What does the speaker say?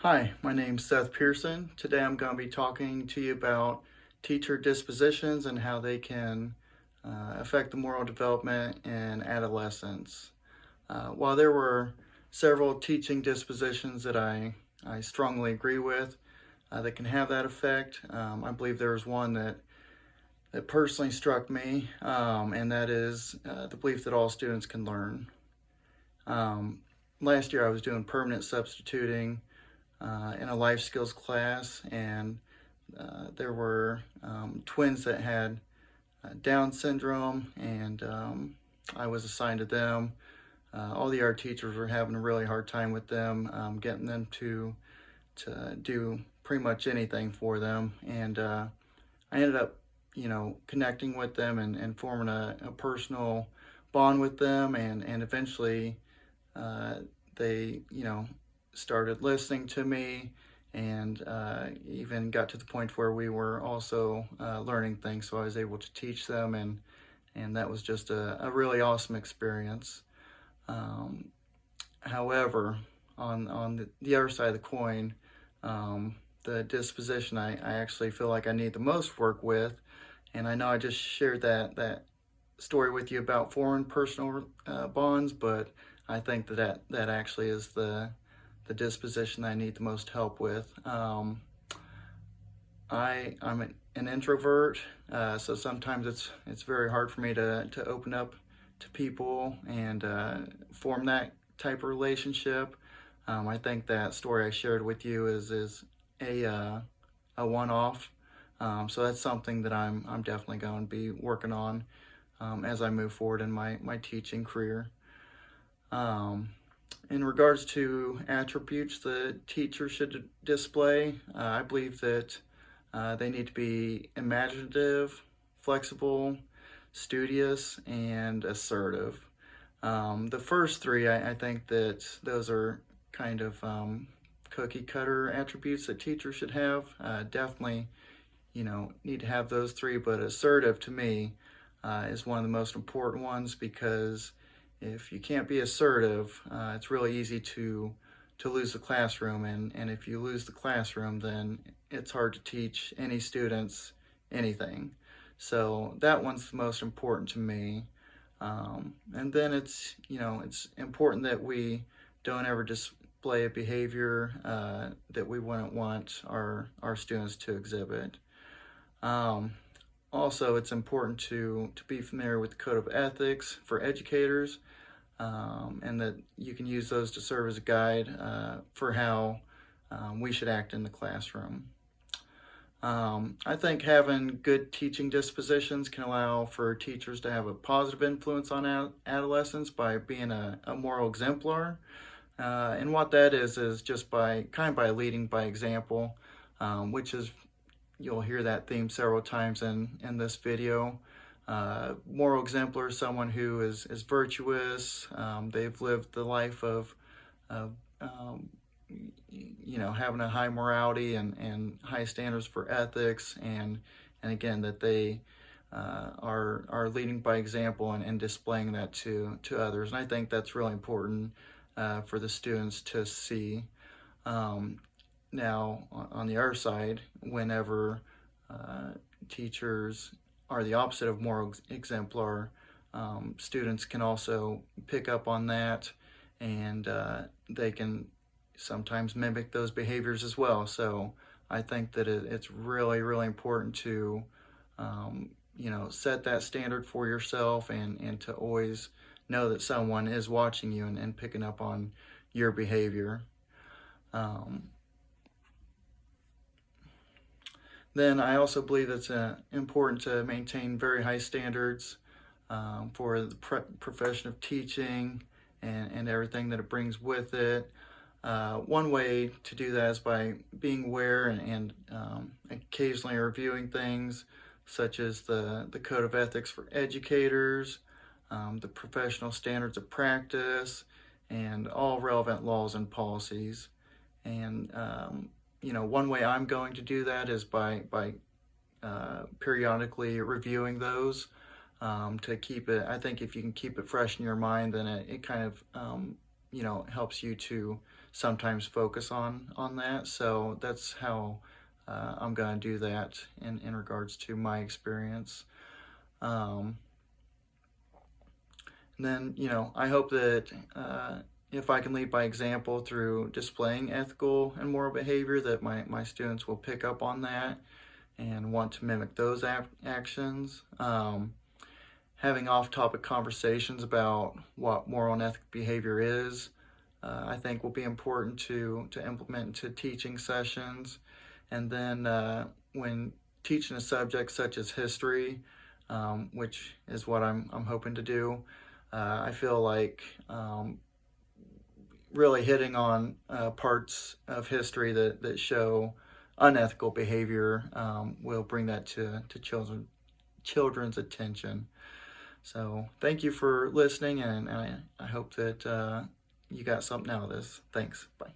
Hi, my name's Seth Pearson. Today I'm going to be talking to you about teacher dispositions and how they can affect the moral development in adolescents. While there were several teaching dispositions that I strongly agree with that can have that effect, I believe there was one that personally struck me, and that is the belief that all students can learn. Um, Last year I was doing permanent substituting in a life skills class, and there were twins that had Down syndrome, and I was assigned to them. All the art teachers were having a really hard time with them, getting them to do pretty much anything for them, and I ended up, connecting with them and forming a personal bond with them, and eventually uh, they, started listening to me and even got to the point where we were also learning things. So I was able to teach them, and that was just a really awesome experience. Um, However, on the other side of the coin, the disposition I actually feel like I need the most work with, and I know I just shared that story with you about foreign personal bonds, but I think that actually is the disposition I need the most help with. I'm an introvert, so sometimes it's very hard for me to open up to people and form that type of relationship. I think that story I shared with you is a uh, a one off. So that's something that I'm definitely going to be working on as I move forward in my teaching career. Um, in regards to attributes the teacher should display, I believe that they need to be imaginative, flexible, studious, and assertive. The first three, I think that those are kind of cookie cutter attributes that teachers should have. Definitely, need to have those three, but assertive to me is one of the most important ones because if you can't be assertive, it's really easy to lose the classroom, and if you lose the classroom, then it's hard to teach any students anything. So that one's the most important to me. And then it's important that we don't ever display a behavior that we wouldn't want our students to exhibit. Um, Also, it's important to be familiar with the code of ethics for educators, and that you can use those to serve as a guide for how we should act in the classroom. I think having good teaching dispositions can allow for teachers to have a positive influence on adolescents by being a moral exemplar. And what that is just by leading by example, which is you'll hear that theme several times in this video. Moral exemplar is someone who is virtuous. They've lived the life of having a high morality and high standards for ethics, and again that they are leading by example and displaying that to others. And I think that's really important for the students to see. Um, Now, on the other side, whenever teachers are the opposite of moral exemplar, students can also pick up on that, and they can sometimes mimic those behaviors as well. So I think that it's really, really important to, set that standard for yourself, and to always know that someone is watching you and picking up on your behavior. Um, Then I also believe it's important to maintain very high standards for the profession of teaching and everything that it brings with it. One way to do that is by being aware and occasionally reviewing things such as the Code of Ethics for Educators, the Professional Standards of Practice, and all relevant laws and policies. And one way I'm going to do that is by periodically reviewing those to keep it. I think if you can keep it fresh in your mind, then it kind of helps you to sometimes focus on that. So that's how I'm going to do that in regards to my experience. Um, and then, I hope that if I can lead by example through displaying ethical and moral behavior, that my students will pick up on that and want to mimic those actions. Having off-topic conversations about what moral and ethical behavior is, I think will be important to implement into teaching sessions. And then when teaching a subject such as history, which is what I'm hoping to do, I feel like really hitting on parts of history that show unethical behavior will bring that to children's attention. So thank you for listening, and I hope that you got something out of this. Thanks. Bye.